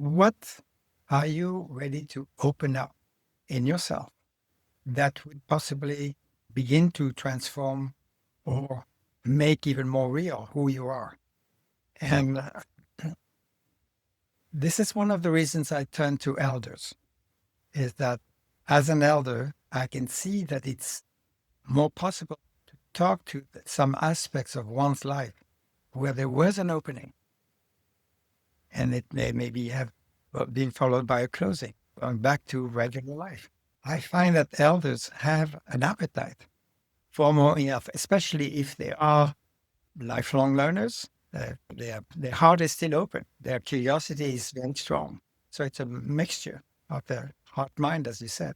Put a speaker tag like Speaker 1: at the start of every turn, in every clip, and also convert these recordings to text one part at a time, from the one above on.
Speaker 1: what are you ready to open up in yourself that would possibly begin to transform or make even more real who you are? And this is one of the reasons I turn to elders, is that as an elder, I can see that it's more possible to talk to some aspects of one's life where there was an opening, and it may maybe have been followed by a closing, going back to regular life. I find that elders have an appetite for more enough, especially if they are lifelong learners. Their heart is still open. Their curiosity is very strong. So it's a mixture of their heart mind, as you said.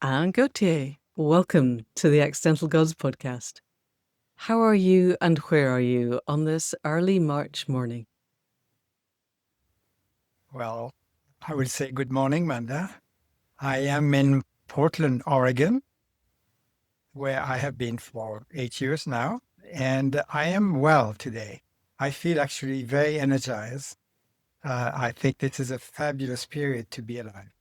Speaker 2: Alain Gauthier, welcome to the Accidental Gods podcast. How are you and where are you on this early March morning?
Speaker 1: Well, I will say good morning, Manda. I am in Portland, Oregon, where I have been for 8 years now, and I am well today. I feel actually very energized. I think this is a fabulous period to be alive.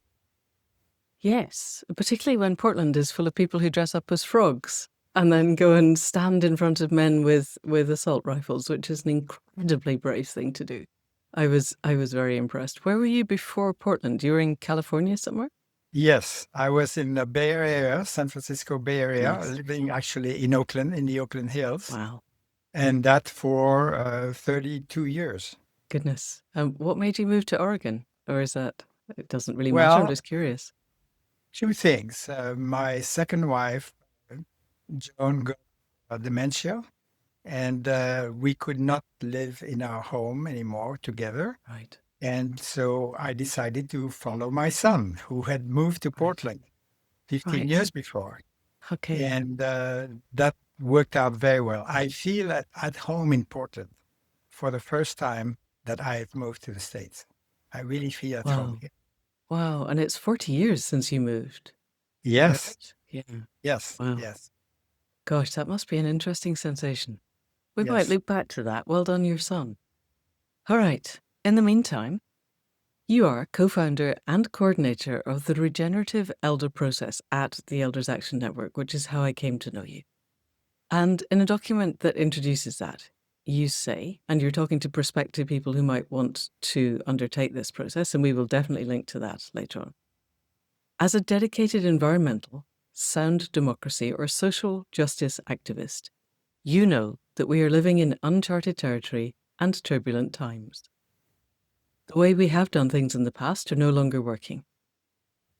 Speaker 2: Yes, particularly when Portland is full of people who dress up as frogs and then go and stand in front of men with assault rifles, which is an incredibly brave thing to do. I was very impressed. Where were you before Portland? You were in California somewhere?
Speaker 1: Yes, I was in the Bay Area, San Francisco Bay Area,
Speaker 2: Nice.
Speaker 1: living actually in Oakland, in the Oakland Hills,
Speaker 2: Wow.
Speaker 1: and that for 32 years.
Speaker 2: Goodness. What made you move to Oregon? Or is that, it doesn't really matter? I'm
Speaker 1: Well,
Speaker 2: just curious.
Speaker 1: two things. My second wife, Joan, got dementia, and we could not live in our home anymore together.
Speaker 2: Right.
Speaker 1: And so I decided to follow my son, who had moved to Portland 15 years before.
Speaker 2: Okay.
Speaker 1: And that worked out very well. I feel at home in Portland for the first time that I've moved to the States. I really feel at home
Speaker 2: Wow.
Speaker 1: here.
Speaker 2: Wow. And it's 40 years since you moved.
Speaker 1: Yes,
Speaker 2: Right? Yeah.
Speaker 1: yes,
Speaker 2: Wow.
Speaker 1: yes,
Speaker 2: Gosh, that must be an interesting sensation. We might
Speaker 1: yes.
Speaker 2: look back to that. Well done, your son. All right. In the meantime, you are co-founder and coordinator of the Regenerative Elder Process at the Elders Action Network, which is how I came to know you. And in a document that introduces that, you say, and you're talking to prospective people who might want to undertake this process, and we will definitely link to that later on. As a dedicated environmental, sound democracy, or social justice activist, you know that we are living in uncharted territory and turbulent times. The way we have done things in the past are no longer working.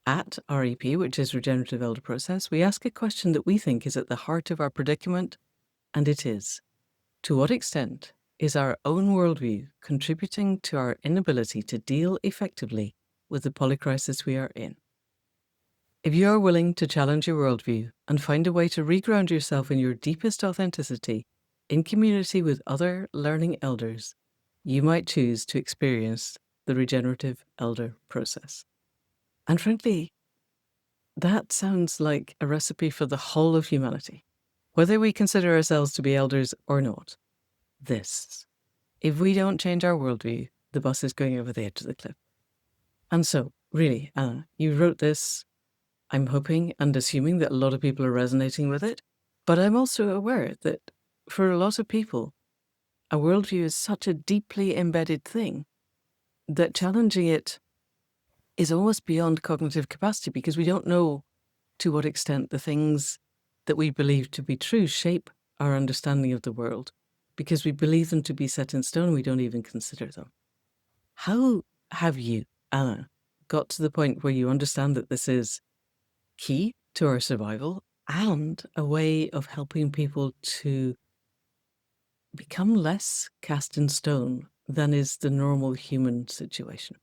Speaker 2: At REP, which is Regenerative Elder Process, we ask a question that we think is at the heart of our predicament, and it is, to what extent is our own worldview contributing to our inability to deal effectively with the polycrisis we are in? If you are willing to challenge your worldview and find a way to reground yourself in your deepest authenticity in community with other learning elders, you might choose to experience the regenerative elder process. And frankly, that sounds like a recipe for the whole of humanity, whether we consider ourselves to be elders or not. This. If we don't change our worldview, the bus is going over the edge of the cliff. And so, really, Anna, you wrote this, I'm hoping and assuming that a lot of people are resonating with it, but I'm also aware that for a lot of people, a worldview is such a deeply embedded thing that challenging it is almost beyond cognitive capacity because we don't know to what extent the things that we believe to be true shape our understanding of the world, because we believe them to be set in stone and we don't even consider them. How have you, Anna, got to the point where you understand that this is key to our survival and a way of helping people to become less cast in stone than is the normal human situation?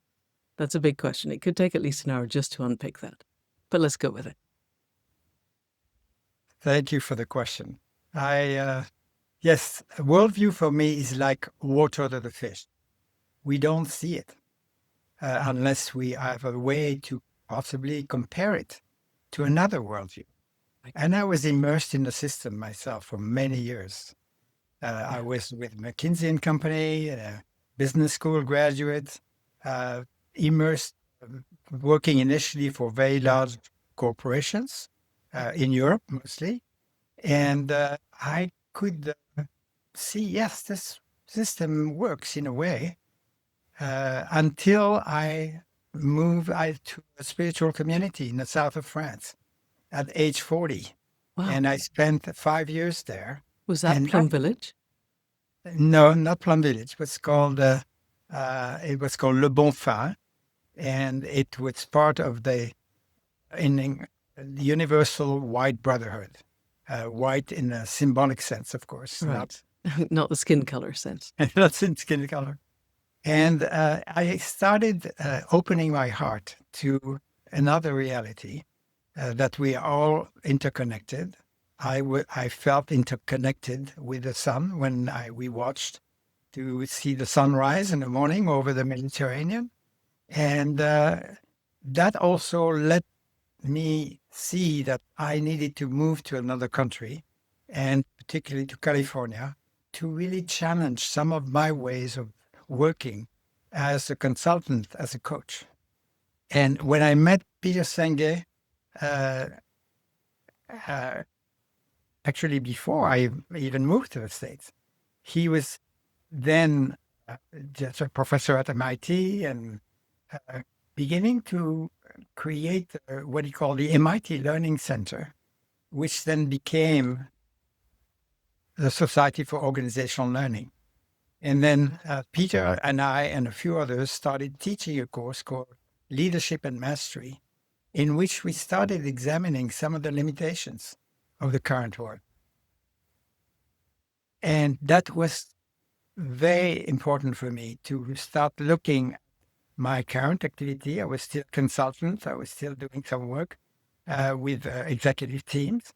Speaker 2: That's a big question. It could take at least an hour just to unpick that, but let's go with it.
Speaker 1: Thank you for the question. Yes, a worldview for me is like water to the fish. We don't see it unless we have a way to possibly compare it to another worldview. And I was immersed in the system myself for many years. I was with McKinsey and Company, business school graduate, immersed, working initially for very large corporations in Europe mostly. And I could see, yes, this system works in a way until I moved to a spiritual community in the south of France at age 40.
Speaker 2: Wow.
Speaker 1: And I spent 5 years there.
Speaker 2: Was that
Speaker 1: And
Speaker 2: Plum Village?
Speaker 1: No, not Plum Village. It was called Le Bon Fin, and it was part of the Universal White Brotherhood. White in a symbolic sense, of course,
Speaker 2: Right. Not the skin color sense.
Speaker 1: not in skin color. And I started opening my heart to another reality, that we are all interconnected. I felt interconnected with the sun when we watched to see the sunrise in the morning over the Mediterranean. And that also let me see that I needed to move to another country, and particularly to California, to really challenge some of my ways of working as a consultant, as a coach. And when I met Peter Senge, uh, uh, actually before I even moved to the States, he was then just a professor at MIT and beginning to create what he called the MIT Learning Center, which then became the Society for Organizational Learning. And then Peter and I and a few others started teaching a course called Leadership and Mastery, in which we started examining some of the limitations of the current world. And that was very important for me to start looking at my current activity. I was still a consultant. I was still doing some work with executive teams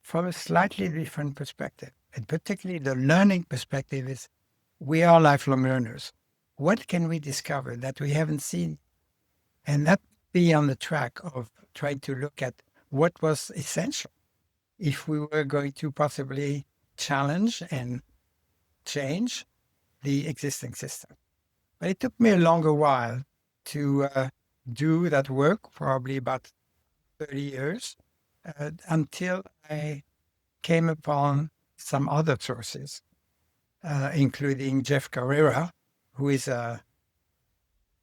Speaker 1: from a slightly different perspective. And particularly the learning perspective is we are lifelong learners. What can we discover that we haven't seen? And that be on the track of trying to look at what was essential if we were going to possibly challenge and change the existing system. But it took me a longer while to do that work, probably about 30 years, until I came upon some other sources, including Jeff Carrera, who is a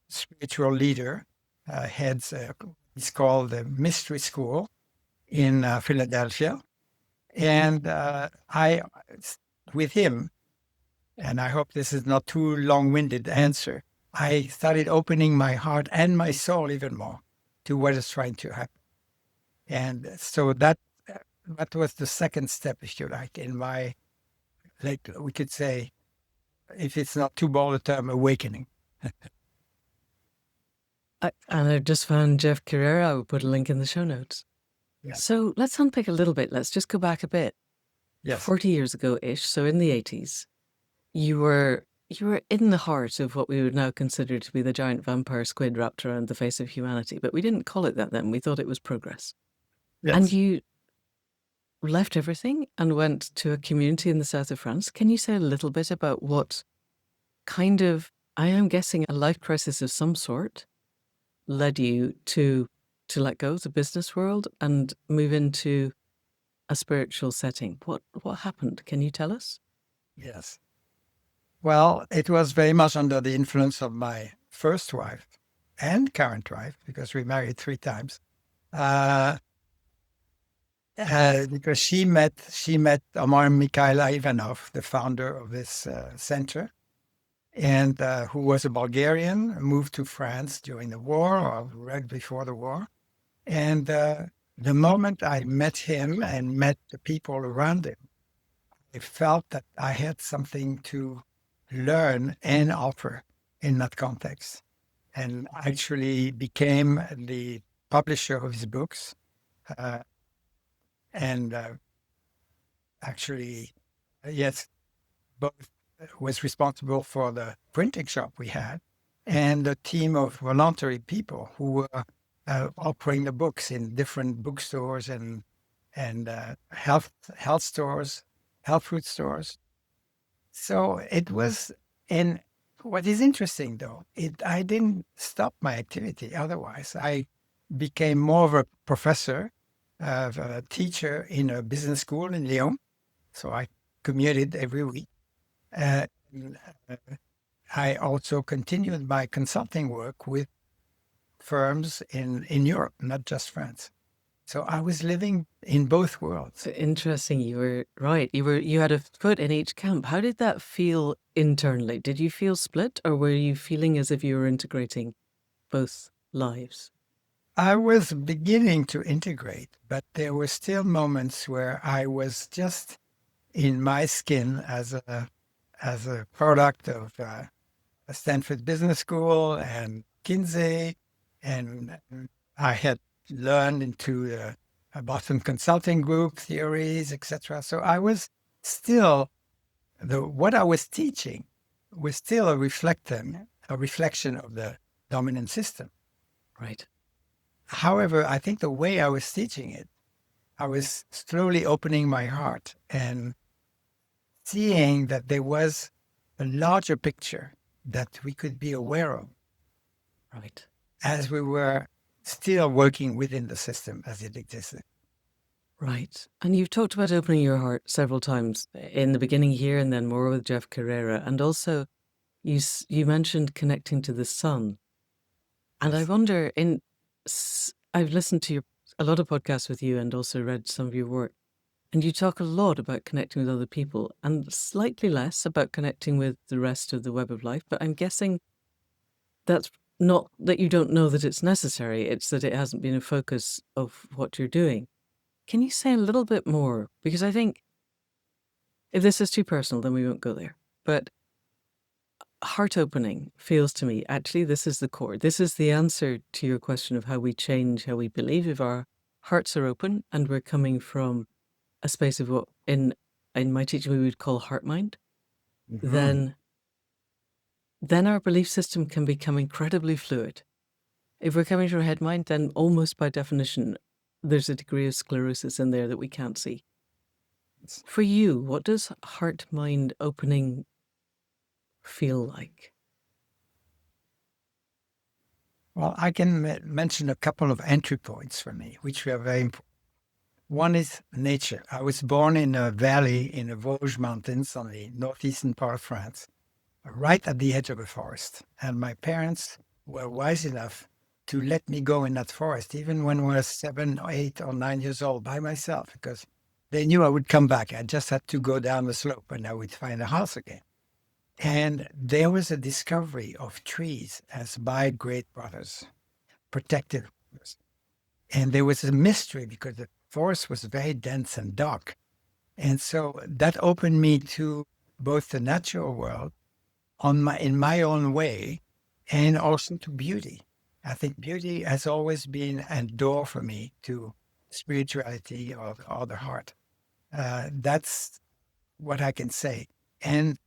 Speaker 1: spiritual leader, heads it's called the Mystery School in Philadelphia. And with him, and I hope this is not too long-winded answer, I started opening my heart and my soul even more to what is trying to happen. And so that was the second step, if you like, in my, like we could say, if it's not too bold a term, awakening.
Speaker 2: And I just found Jeff Carrera. I will put a link in the show notes.
Speaker 1: Yeah.
Speaker 2: So let's unpick a little bit. Let's just go back a bit.
Speaker 1: Yes.
Speaker 2: 40 years ago-ish, so in the 80s, you were in the heart of what we would now consider to be the giant vampire squid wrapped around the face of humanity. But we didn't call it that then. We thought it was progress.
Speaker 1: Yes.
Speaker 2: And you left everything and went to a community in the south of France. Can you say a little bit about what kind of, I am guessing, a life crisis of some sort led you to let go of the business world and move into a spiritual setting? What happened? Can you tell us?
Speaker 1: Yes. Well, it was very much under the influence of my first wife and current wife, because we married 3 times. Because she met Omar Mikhail Ivanov, the founder of this center, and who was a Bulgarian, moved to France during the war or right before the war. And the moment I met him and met the people around him, I felt that I had something to learn and offer in that context, and actually became the publisher of his books. And actually, yes, both was responsible for the printing shop we had and a team of voluntary people who were offering the books in different bookstores and health stores health food stores. So it was, and what is interesting though, I didn't stop my activity. Otherwise, I became more of a professor, of a teacher in a business school in Lyon. So I commuted every week. Uh, and, I also continued my consulting work with firms in Europe, not just France. So I was living in both worlds.
Speaker 2: Interesting. You were right. You had a foot in each camp. How did that feel internally? Did you feel split, or were you feeling as if you were integrating both lives?
Speaker 1: I was beginning to integrate, but there were still moments where I was just in my skin as a product of a Stanford Business School and Kinsey, and I had learned into a Boston Consulting Group theories, etc. So I was still what I was teaching was still a reflection of the dominant system.
Speaker 2: Right.
Speaker 1: However, I think the way I was teaching it, I was slowly opening my heart and seeing that there was a larger picture that we could be aware of.
Speaker 2: Right.
Speaker 1: As we were still working within the system as it existed.
Speaker 2: Right. And you've talked about opening your heart several times in the beginning here and then more with Jeff Carrera. And also you mentioned connecting to the sun. And I
Speaker 1: Yes.
Speaker 2: wonder, I've listened to a lot of podcasts with you and also read some of your work. And you talk a lot about connecting with other people and slightly less about connecting with the rest of the web of life. But I'm guessing that's not that you don't know that it's necessary. It's that it hasn't been a focus of what you're doing. Can you say a little bit more? Because I think if this is too personal, then we won't go there. But heart opening feels to me, actually, this is the core. This is the answer to your question of how we change, how we believe. If our hearts are open and we're coming from a space of what in my teaching we would call heart mind,
Speaker 1: Mm-hmm.
Speaker 2: then our belief system can become incredibly fluid. If we're coming from head mind, then almost by definition, there's a degree of sclerosis in there that we can't see. For you, what does heart mind opening feel like?
Speaker 1: Well, I can mention a couple of entry points for me, which were very important. One is nature. I was born in a valley in the Vosges Mountains on the northeastern part of France, right at the edge of a forest. And my parents were wise enough to let me go in that forest, even when I was 7, 8, or 9 years old by myself, because they knew I would come back. I just had to go down the slope and I would find a house again. And there was a discovery of trees as by great brothers, protective brothers. And there was a mystery because the forest was very dense and dark. And so that opened me to both the natural world in my own way and also to beauty. I think beauty has always been a door for me to spirituality or the heart. That's what I can say. And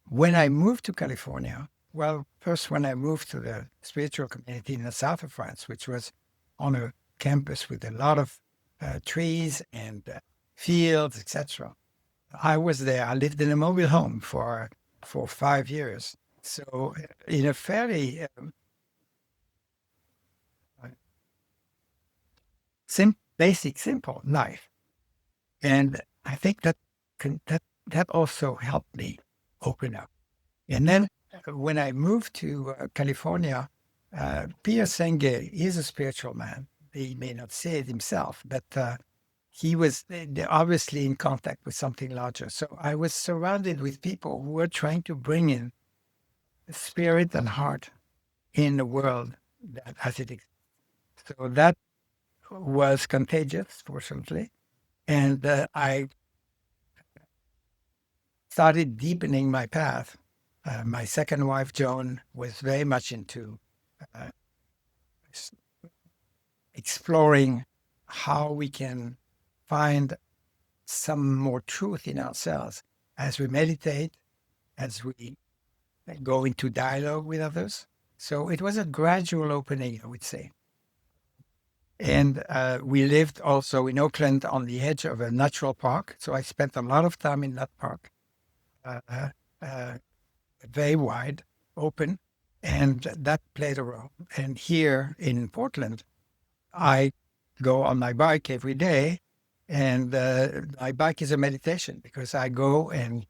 Speaker 1: when I moved to California, well, first when I moved to the spiritual community in the south of France, which was on a campus with a lot of trees and fields, etc. I was there. I lived in a mobile home for 5 years. So in a fairly basic, simple life, and I think that also helped me open up. And then when I moved to California, Pierre Senge is a spiritual man. He may not say it himself, but he was obviously in contact with something larger. So I was surrounded with people who were trying to bring in spirit and heart in the world that as it exists. So that was contagious, fortunately. And I started deepening my path. My second wife, Joan, was very much into uh, exploring how we can find some more truth in ourselves as we meditate, as we go into dialogue with others. So it was a gradual opening, I would say. And we lived also in Oakland on the edge of a natural park. So I spent a lot of time in that park, uh, very wide, open, and that played a role. And here in Portland, I go on my bike every day, and my bike is a meditation because I go and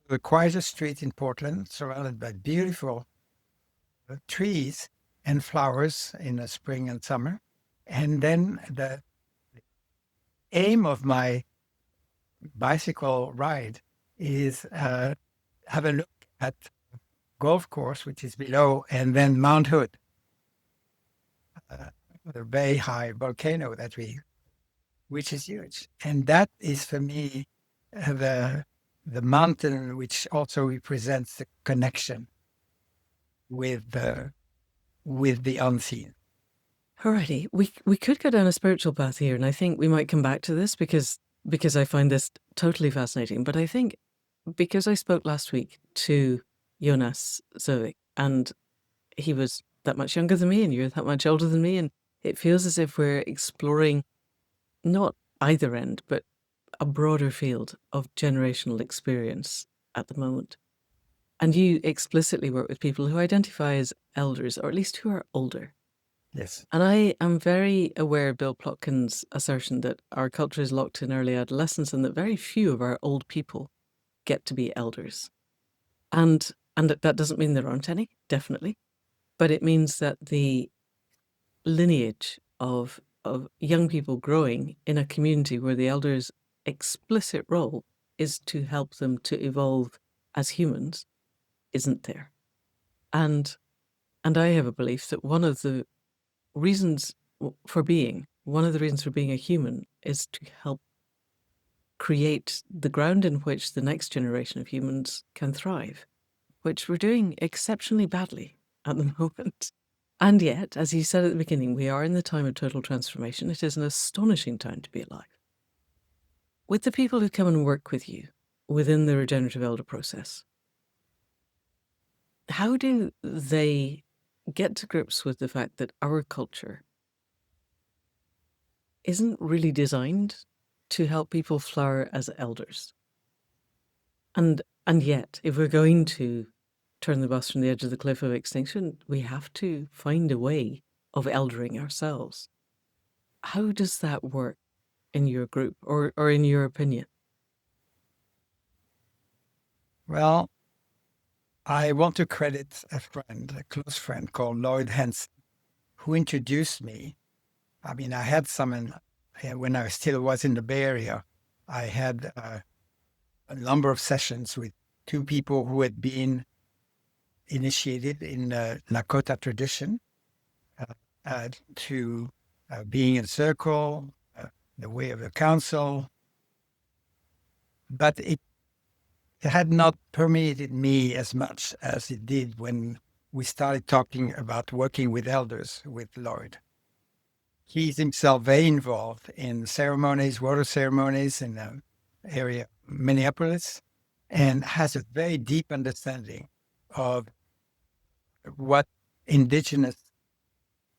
Speaker 1: the quietest street in Portland, surrounded by beautiful trees and flowers in the spring and summer. And then the aim of my bicycle ride is have a look at golf course, which is below, and then Mount Hood, the very high volcano which is huge. And that is for me the mountain, which also represents the connection with the unseen.
Speaker 2: Alrighty, we could go down a spiritual path here, and I think we might come back to this because I find this totally fascinating. But I think because I spoke last week to Jonas Zovic, and he was that much younger than me, and you're that much older than me, and it feels as if we're exploring not either end, but a broader field of generational experience at the moment. And you explicitly work with people who identify as elders, or at least who are older.
Speaker 1: Yes.
Speaker 2: And I am very aware of Bill Plotkin's assertion that our culture is locked in early adolescence and that very few of our old people get to be elders. And that doesn't mean there aren't any, definitely. But it means that the lineage of young people growing in a community where the elders' explicit role is to help them to evolve as humans isn't there. And I have a belief that one of the reasons for being a human is to help create the ground in which the next generation of humans can thrive, which we're doing exceptionally badly at the moment. And yet, as you said at the beginning, we are in the time of total transformation. It is an astonishing time to be alive. With the people who come and work with you within the regenerative elder process, how do they get to grips with the fact that our culture isn't really designed to help people flower as elders? And yet, if we're going to turn the bus from the edge of the cliff of extinction, we have to find a way of eldering ourselves. How does that work in your group or in your opinion?
Speaker 1: Well, I want to credit a close friend called Lloyd Henson, who introduced me. I mean, I had when I still was in the Bay Area, I had a number of sessions with two people who had been initiated in the Lakota tradition to being in a circle, the way of the council. But it had not permeated me as much as it did when we started talking about working with elders with Lloyd. He's himself very involved in ceremonies, water ceremonies in the area, Minneapolis, and has a very deep understanding of what Indigenous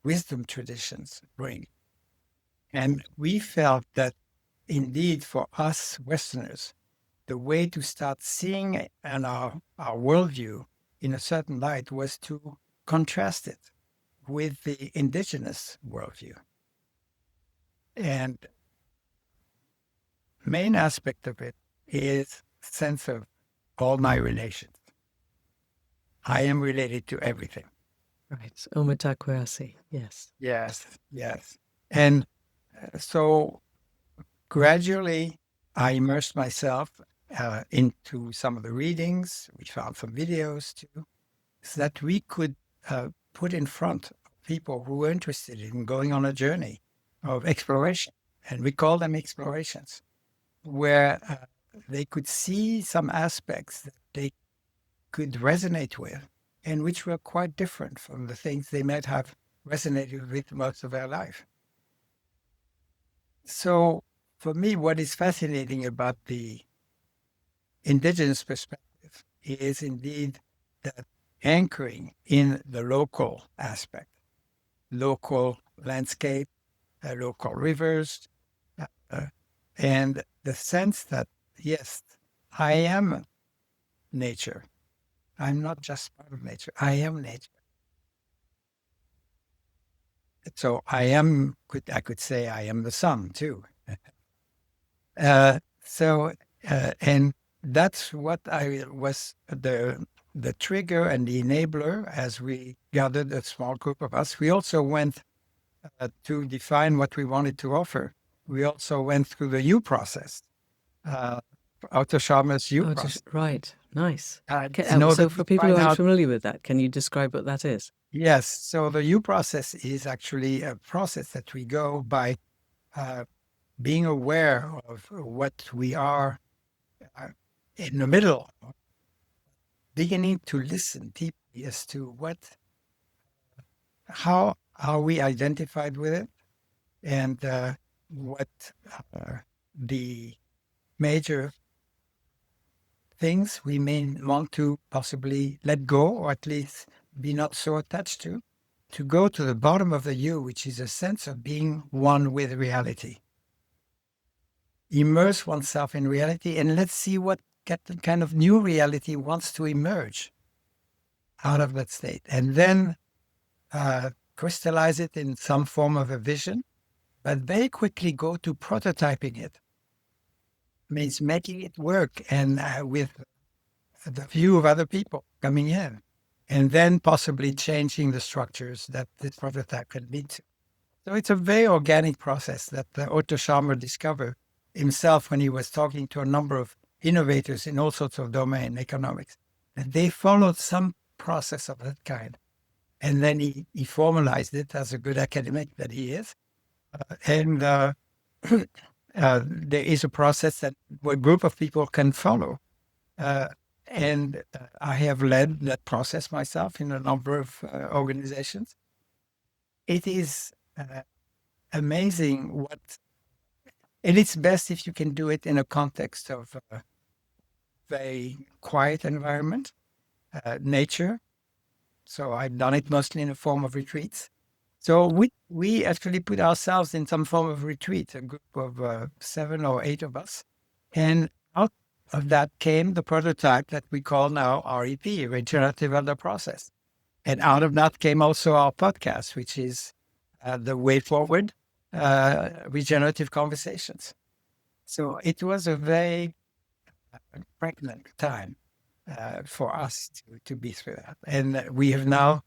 Speaker 1: wisdom traditions bring. And we felt that indeed for us Westerners, the way to start seeing our worldview in a certain light was to contrast it with the Indigenous worldview. And main aspect of it is sense of all my relations. I am related to everything.
Speaker 2: Right. Omitakwasi. Yes.
Speaker 1: Yes. And so gradually I immersed myself into some of the readings. We found some videos too, so that we could put in front of people who were interested in going on a journey of exploration. And we call them explorations, where they could see some aspects that they could resonate with and which were quite different from the things they might have resonated with most of their life. So for me, what is fascinating about the Indigenous perspective is indeed that anchoring in the local aspect, local landscape, local rivers, uh, and the sense that, yes, I am nature. I'm not just part of nature. I am nature. So I could say I am the sun too. So, and that's what I was the trigger and the enabler as we gathered a small group of us. We also went to define what we wanted to offer. We also went through the U process, uh, Otto Scharmer's U process.
Speaker 2: Right. Nice.
Speaker 1: In order
Speaker 2: So
Speaker 1: to
Speaker 2: for people who
Speaker 1: find
Speaker 2: aren't
Speaker 1: out,
Speaker 2: familiar with that, can you describe what that is?
Speaker 1: yes, so the U process is actually a process that we go by uh, being aware of what we are uh, in the middle, beginning to listen deeply as to how are we identified with it, and what the major things we may want to possibly let go, or at least be not so attached to go to the bottom of the U, which is a sense of being one with reality. Immerse oneself in reality, and let's see what kind of new reality wants to emerge out of that state. And then crystallize it in some form of a vision, but very quickly go to prototyping it. Means making it work, and with the view of other people coming in, and then possibly changing the structures that this prototype can lead to. So it's a very organic process that Otto Scharmer discovered himself when he was talking to a number of innovators in all sorts of domain economics. And they followed some process of that kind. And then he formalized it as a good academic that he is. And there is a process that a group of people can follow. And I have led that process myself in a number of organizations. It is amazing and it's best if you can do it in a context of a very quiet environment, nature. So I've done it mostly in a form of retreats. So we actually put ourselves in some form of retreat, a group of 7 or 8 of us. And out of that came the prototype that we call now REP, Regenerative Elder Process. And out of that came also our podcast, which is the Way Forward Regenerative Conversations. So it was a very pregnant time for us to be through that. And we have now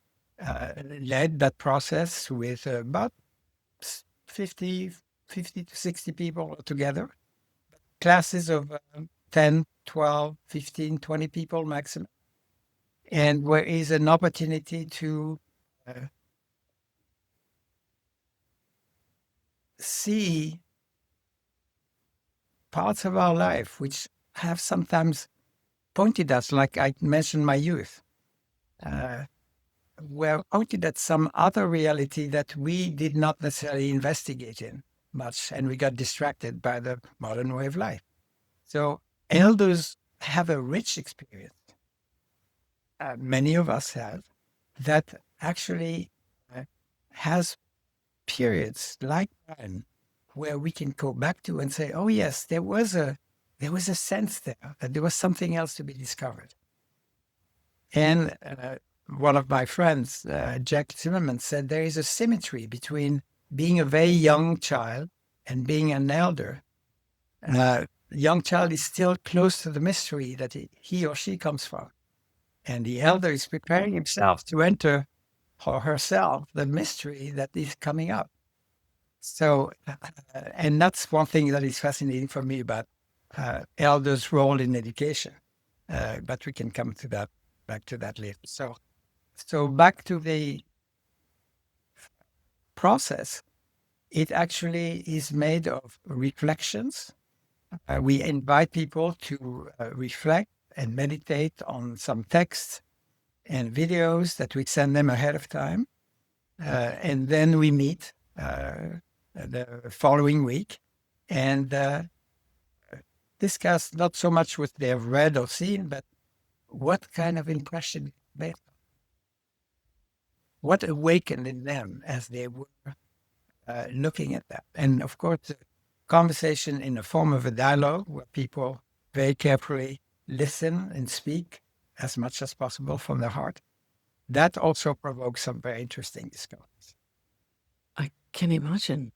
Speaker 1: led that process with about 50 to 60 people together, classes of 10, 12, 15, 20 people maximum. And where is an opportunity to see parts of our life which have sometimes pointed us, like I mentioned my youth, were pointed at some other reality that we did not necessarily investigate in much, and we got distracted by the modern way of life. So elders have a rich experience, many of us have, that actually has periods like mine where we can go back to and say, oh yes, there was a sense there that there was something else to be discovered. And one of my friends, Jack Zimmerman, said there is a symmetry between being a very young child and being an elder. Young child is still close to the mystery that he or she comes from. And the elder is preparing himself to enter, or herself, the mystery that is coming up. So, and that's one thing that is fascinating for me about elders' role in education. But we can come to that, back to that later. So back to the process, it actually is made of reflections. We invite people to reflect and meditate on some texts and videos that we send them ahead of time. And then we meet the following week and discuss not so much what they have read or seen, but what kind of impression what awakened in them as they were looking at that. And of course, the conversation in the form of a dialogue where people very carefully listen and speak as much as possible from their heart. That also provokes some very interesting discussions.
Speaker 2: I can imagine.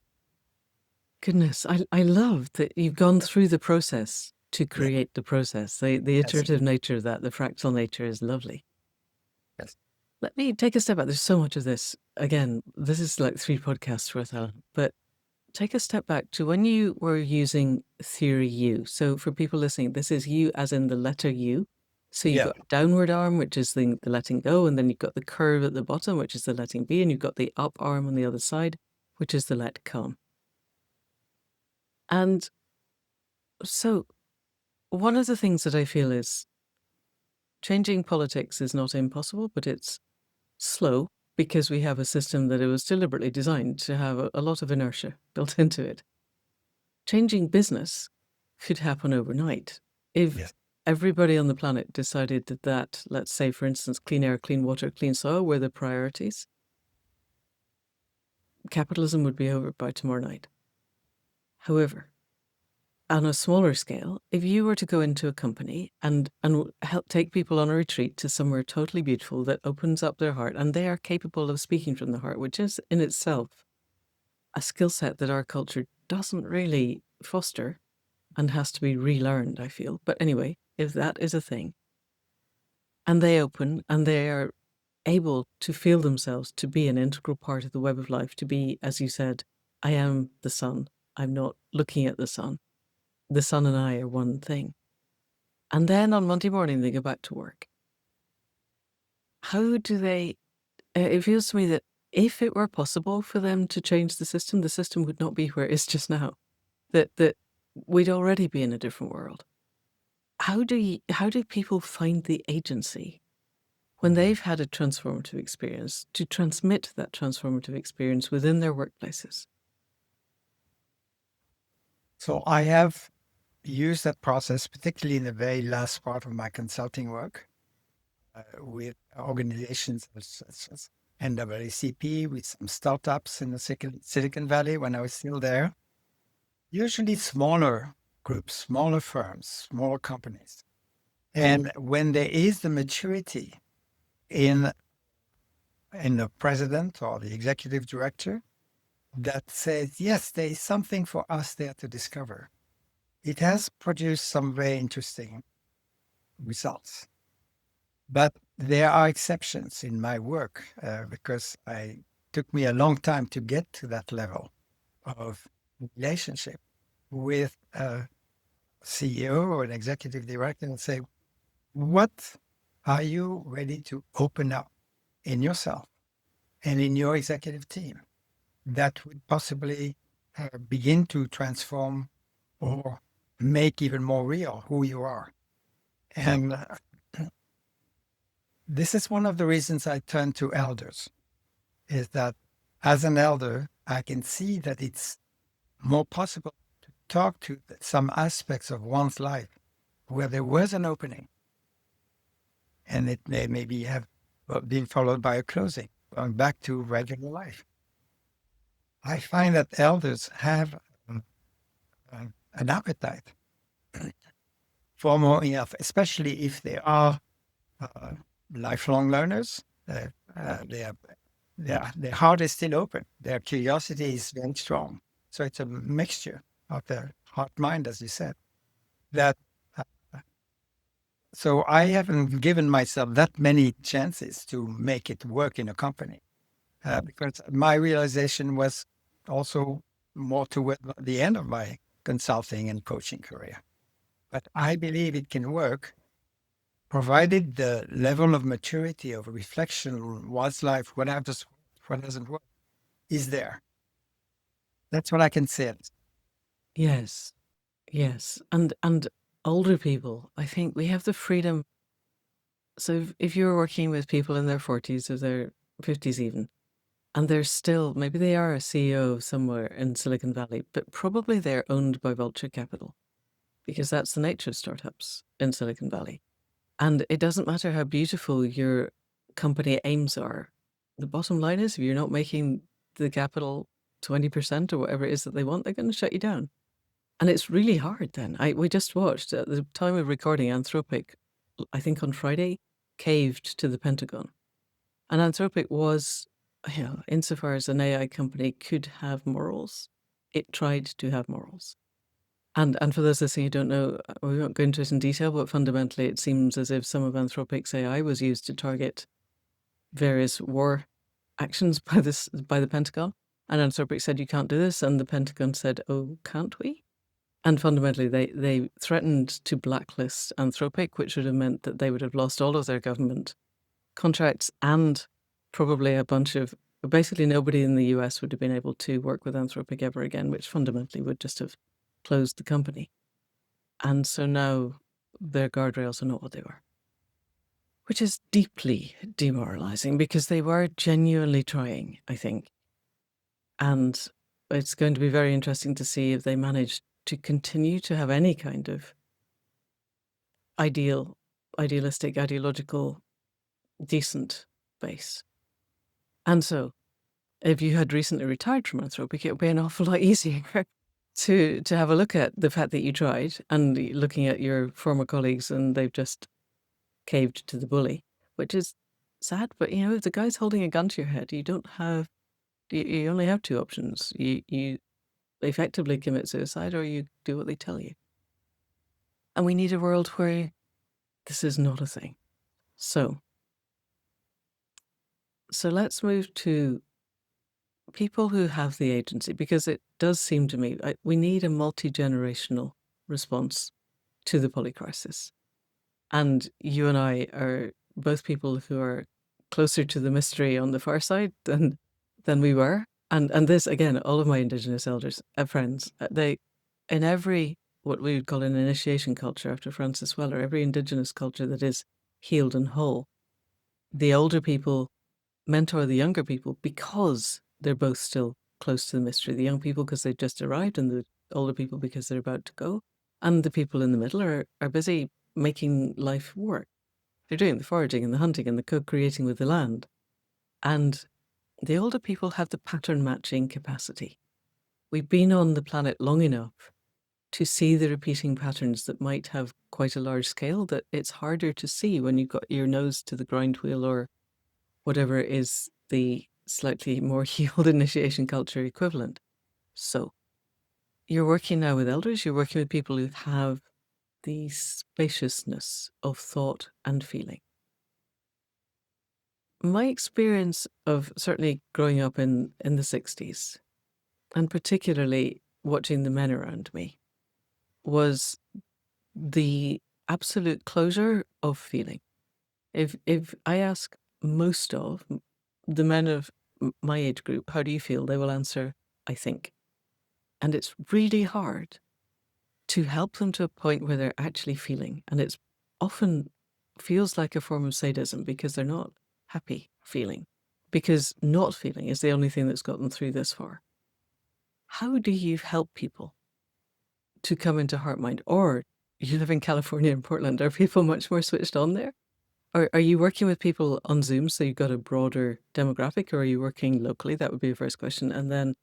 Speaker 2: Goodness, I love that you've gone through the process to
Speaker 1: Yeah.
Speaker 2: create the process. The iterative nature of that, the fractal nature is lovely.
Speaker 1: Yes.
Speaker 2: Let me take a step back. There's so much of this. Again, this is like 3 podcasts worth, Alan. But take a step back to when you were using theory U. So for people listening, this is U as in the letter U. So you've
Speaker 1: Yeah.
Speaker 2: got downward arm, which is the letting go, and then you've got the curve at the bottom, which is the letting be, and you've got the up arm on the other side, which is the let come. And so one of the things that I feel is changing politics is not impossible, but it's slow because we have a system that it was deliberately designed to have a lot of inertia built into it. Changing business could happen overnight. If
Speaker 1: Yes.
Speaker 2: everybody on the planet decided that, let's say, for instance, clean air, clean water, clean soil were the priorities, capitalism would be over by tomorrow night. However, on a smaller scale, if you were to go into a company and help take people on a retreat to somewhere totally beautiful that opens up their heart, and they are capable of speaking from the heart, which is in itself a skill set that our culture doesn't really foster and has to be relearned, I feel. But anyway, if that is a thing, and they open and they are able to feel themselves to be an integral part of the web of life, to be, as you said, I am the sun. I'm not looking at the sun. The sun and I are one thing. And then on Monday morning, they go back to work. How do they, it feels to me that if it were possible for them to change the system would not be where it is just now. That we'd already be in a different world. How do people find the agency when they've had a transformative experience to transmit that transformative experience within their workplaces?
Speaker 1: So I have used that process, particularly in the very last part of my consulting work with organizations such as NAACP, with some startups in the Silicon Valley when I was still there. Usually smaller groups, smaller firms, smaller companies. And when there is the maturity in the president or the executive director that says, yes, there is something for us there to discover, it has produced some very interesting results. But there are exceptions in my work because it took me a long time to get to that level of relationship with a CEO or an executive director and say, what are you ready to open up in yourself and in your executive team that would possibly begin to transform or make even more real who you are? And this is one of the reasons I turn to elders, is that as an elder, I can see that it's more possible to talk to some aspects of one's life where there was an opening and it may maybe have been followed by a closing, going back to regular life. I find that elders have an appetite for more enough, especially if they are lifelong learners. Their heart is still open. Their curiosity is very strong. So it's a mixture of their heart-mind, as you said. That so I haven't given myself that many chances to make it work in a company because my realization was also more toward the end of my consulting and coaching career. But I believe it can work provided the level of maturity of reflection, what's life, what doesn't work, is there. That's what I can say.
Speaker 2: Yes, yes. And older people, I think we have the freedom. So if you're working with people in their 40s or their 50s even, and they're still, maybe they are a CEO somewhere in Silicon Valley, but probably they're owned by venture capital because that's the nature of startups in Silicon Valley. And it doesn't matter how beautiful your company aims are. The bottom line is if you're not making the capital 20% or whatever it is that they want, they're going to shut you down. And it's really hard then. We just watched, at the time of recording, Anthropic, I think on Friday, caved to the Pentagon. And Anthropic was, insofar as an AI company could have morals, it tried to have morals. And for those listening who don't know, we won't go into it in detail, but fundamentally it seems as if some of Anthropic's AI was used to target various war actions by the Pentagon. And Anthropic said, you can't do this. And the Pentagon said, oh, can't we? And fundamentally, they threatened to blacklist Anthropic, which would have meant that they would have lost all of their government contracts and probably a bunch of, basically nobody in the US would have been able to work with Anthropic ever again, which fundamentally would just have closed the company. And so now their guardrails are not what they were, which is deeply demoralizing because they were genuinely trying, I think. And it's going to be very interesting to see if they manage to continue to have any kind of idealistic, ideological, decent base. And so, if you had recently retired from Anthropic, it would be an awful lot easier to have a look at the fact that you tried and looking at your former colleagues and they've just caved to the bully, which is sad. But, if the guy's holding a gun to your head, you only have two options. You effectively commit suicide or you do what they tell you. And we need a world where this is not a thing. So let's move to people who have the agency, because it does seem to me we need a multi-generational response to the polycrisis. And you and I are both people who are closer to the mystery on the far side than we were. And this, again, all of my Indigenous elders, friends, they, in every, what we would call an initiation culture after Francis Weller, every Indigenous culture that is healed and whole, the older people mentor the younger people because they're both still close to the mystery. The young people because they've just arrived, and the older people because they're about to go. And the people in the middle are busy making life work. They're doing the foraging and the hunting and the co-creating with the land. And the older people have the pattern matching capacity. We've been on the planet long enough to see the repeating patterns that might have quite a large scale that it's harder to see when you've got your nose to the grind wheel or whatever is the slightly more healed initiation culture equivalent. So you're working now with elders, you're working with people who have the spaciousness of thought and feeling. My experience of certainly growing up in the 60s, and particularly watching the men around me, was the absolute closure of feeling. If I ask most of the men of my age group, how do you feel? They will answer, I think. And it's really hard to help them to a point where they're actually feeling. And it's often feels like a form of sadism because they're not happy feeling, because not feeling is the only thing that's got them through this far. How do you help people to come into heart mind? Or you live in California and Portland, are people much more switched on there? Are you working with people on Zoom so you've got a broader demographic, or are you working locally? That would be the first question. And then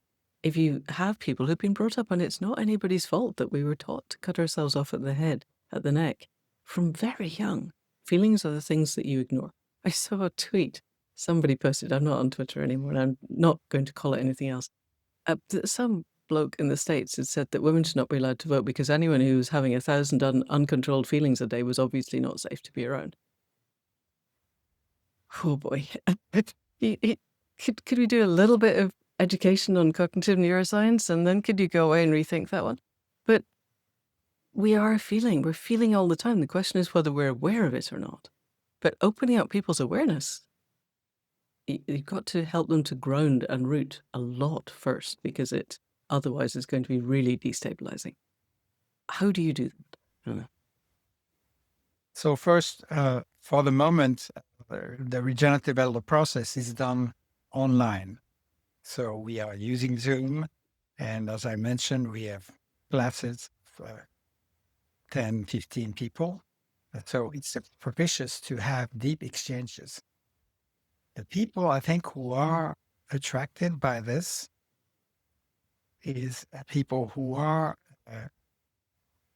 Speaker 2: if you have people who've been brought up, and it's not anybody's fault that we were taught to cut ourselves off at the neck, from very young. Feelings are the things that you ignore. I saw a tweet somebody posted, I'm not on Twitter anymore, and I'm not going to call it anything else. Some bloke in the States had said that women should not be allowed to vote because anyone who was having 1,000 uncontrolled feelings a day was obviously not safe to be around. Oh boy. Could we do a little bit of education on cognitive neuroscience, and then could you go away and rethink that one? But we're feeling all the time. The question is whether we're aware of it or not. But opening up people's awareness, you've got to help them to ground and root a lot first, because it otherwise is going to be really destabilizing. How do you do that? I don't know.
Speaker 1: So first, for the moment, the regenerative elder process is done online. So we are using Zoom. And as I mentioned, we have classes for 10, 15 people. So it's propitious to have deep exchanges. The people, I think, who are attracted by this is people who are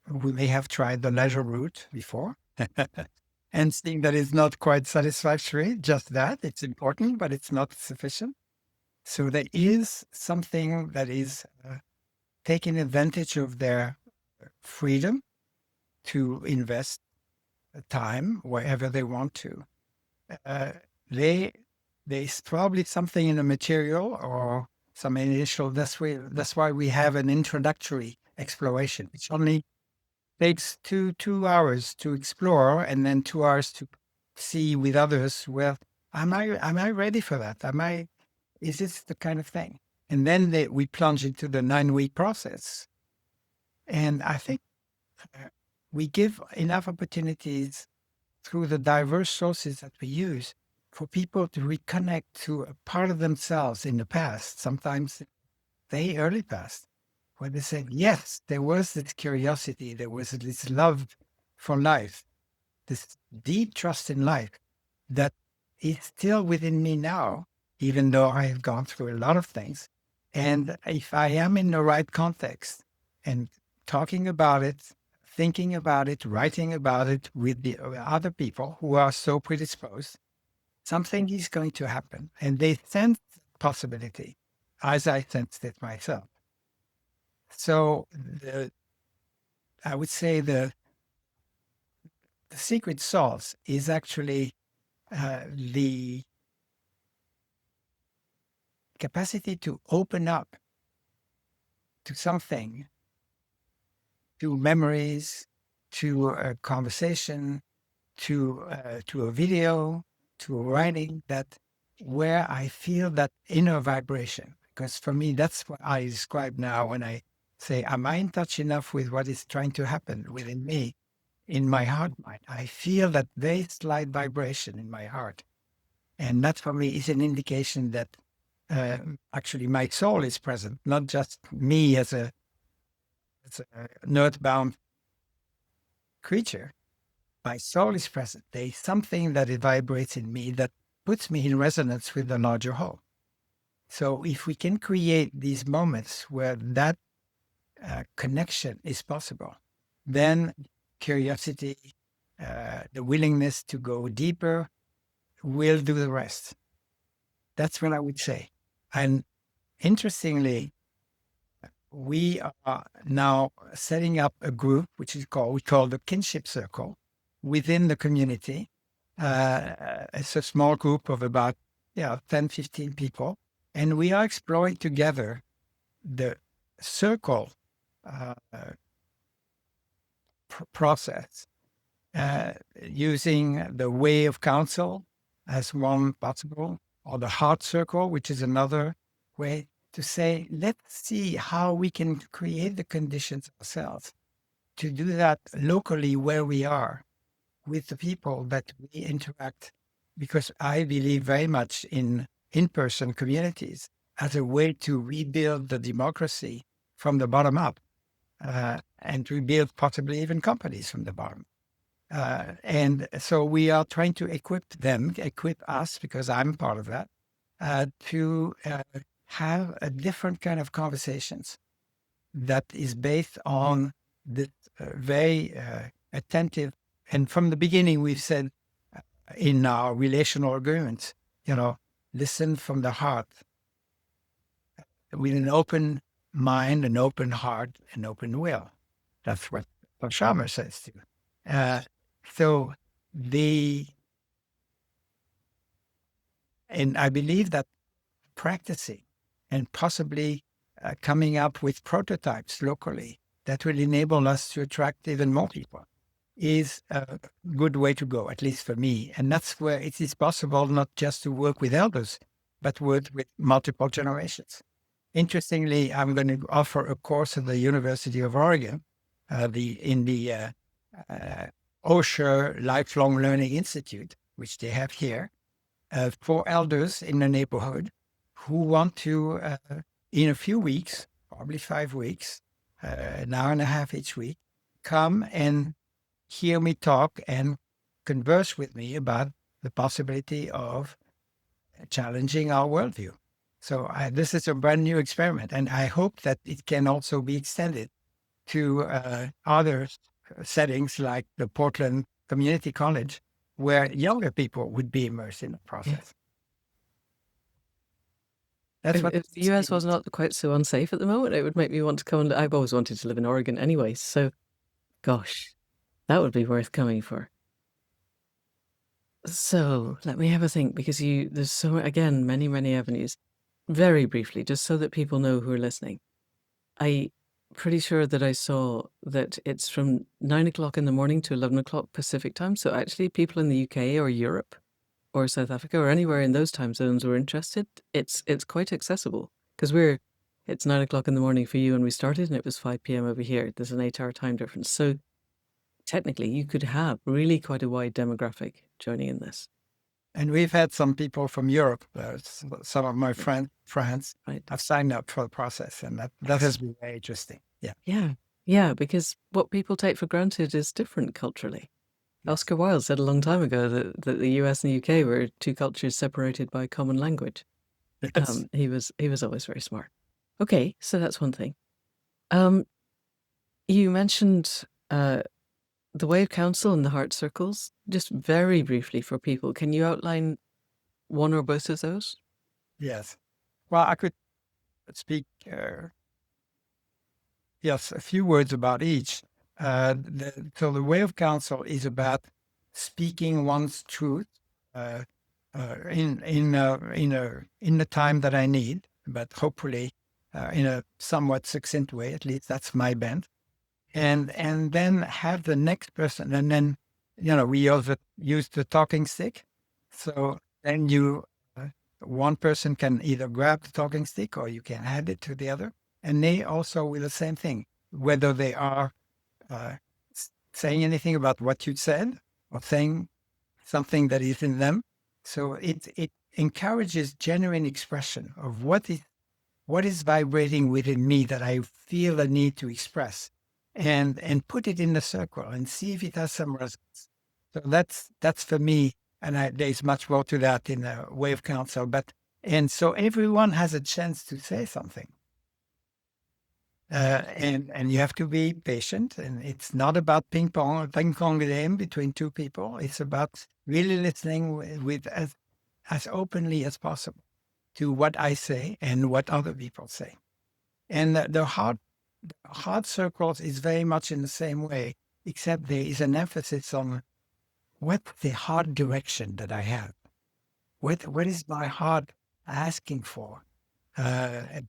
Speaker 1: who may have tried the leisure route before and seeing that it's not quite satisfactory. Just that it's important, but it's not sufficient. So there is something that is taking advantage of their freedom to invest time wherever they want to. Uh, they there's probably something in the material or some initial. That's why we have an introductory exploration, which only takes two hours to explore, and then 2 hours to see with others. Well, am I ready for that? Is this the kind of thing? And then we plunge into the 9-week process, and I think we give enough opportunities through the diverse sources that we use for people to reconnect to a part of themselves in the past, sometimes very early past, where they said, yes, there was this curiosity, there was this love for life, this deep trust in life that is still within me now, even though I have gone through a lot of things. And if I am in the right context and talking about it, thinking about it, writing about it with the other people who are so predisposed, something is going to happen. And they sense possibility as I sensed it myself. So I would say the secret sauce is actually the capacity to open up to something, to memories, to a conversation, to a video, to a writing, that where I feel that inner vibration. Because for me, that's what I describe now when I say, am I in touch enough with what is trying to happen within me, in my heart mind? I feel that very slight vibration in my heart. And that for me is an indication that actually my soul is present, not just me as a nerd-bound creature. My soul is present. There's something that it vibrates in me that puts me in resonance with the larger whole. So if we can create these moments where that connection is possible, then curiosity, the willingness to go deeper will do the rest. That's what I would say. And interestingly, we are now setting up a group, which is we call the Kinship Circle within the community. It's a small group of about 10, 15 people. And we are exploring together the circle process, using the way of counsel as one possible, or the heart circle, which is another way to say, let's see how we can create the conditions ourselves to do that locally where we are with the people that we interact. Because I believe very much in-person communities as a way to rebuild the democracy from the bottom up, and rebuild possibly even companies from the bottom. And so we are trying to equip us, because I'm part of that, to have a different kind of conversations that is based on this very attentive. And from the beginning, we've said in our relational agreements, listen from the heart with an open mind, an open heart, an open will. That's what Sharma says too. And I believe that practicing and possibly coming up with prototypes locally that will enable us to attract even more people is a good way to go, at least for me. And that's where it is possible not just to work with elders, but work with multiple generations. Interestingly, I'm going to offer a course at the University of Oregon, in the Osher Lifelong Learning Institute, which they have here, for elders in the neighborhood who want to, in a few weeks, probably 5 weeks, an hour and a half each week, come and hear me talk and converse with me about the possibility of challenging our worldview. So this is a brand new experiment, and I hope that it can also be extended to other settings like the Portland Community College, where younger people would be immersed in the
Speaker 2: Yeah.
Speaker 1: process. That's what
Speaker 2: If the US was not quite so unsafe at the moment, it would make me want to come. I've always wanted to live in Oregon anyway, so gosh, that would be worth coming for. So let me have a think, because there's so, again, many avenues. Very briefly, just so that people know who are listening. I'm pretty sure that I saw that it's from 9 o'clock in the morning to 11 o'clock Pacific time. So actually people in the UK or Europe or South Africa or anywhere in those time zones who are interested, it's quite accessible, because it's 9 o'clock in the morning for you and we started, and it was 5 p.m. over here. There's an 8-hour time difference. So technically you could have really quite a wide demographic joining in this.
Speaker 1: And we've had some people from Europe, some of my friends
Speaker 2: Right.
Speaker 1: have signed up for the process, and that has been very interesting. Yeah.
Speaker 2: Yeah, because what people take for granted is different culturally.
Speaker 1: Yes.
Speaker 2: Oscar Wilde said a long time ago that the US and the UK were two cultures separated by common language.
Speaker 1: Yes.
Speaker 2: He was always very smart. Okay, so that's one thing. You mentioned the Wave Council and the Heart Circles. Just very briefly for people, can you outline one or both of those?
Speaker 1: Yes. Well, I could speak, a few words about each. So the Way of Counsel is about speaking one's truth in the time that I need, but hopefully in a somewhat succinct way. At least that's my bent. And then have the next person, and then we also use the talking stick. So then one person can either grab the talking stick or you can hand it to the other, and they also will the same thing, whether they are saying anything about what you said or saying something that is in them. So it encourages genuine expression of what is vibrating within me that I feel a need to express, and put it in the circle and see if it has some resonance. So that's for me, and there's much more to that in the Wave Council. And so everyone has a chance to say something. And you have to be patient, and it's not about ping pong game between two people. It's about really listening with as openly as possible to what I say and what other people say. And the heart circles is very much in the same way, except there is an emphasis on what's the heart direction that I have. What is my heart asking for,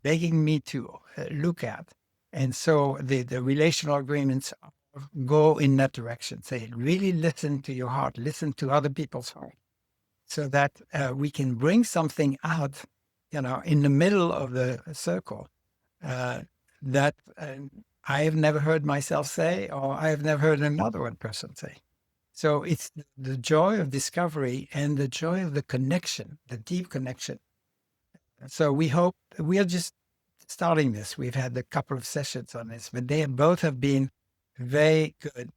Speaker 1: begging me to look at? And so the relational agreements go in that direction. Say, really listen to your heart, listen to other people's heart, so that we can bring something out, in the middle of the circle that I have never heard myself say, or I have never heard another one person say. So it's the joy of discovery and the joy of the connection, the deep connection. So we are just starting this. We've had a couple of sessions on this, but they both have been very good,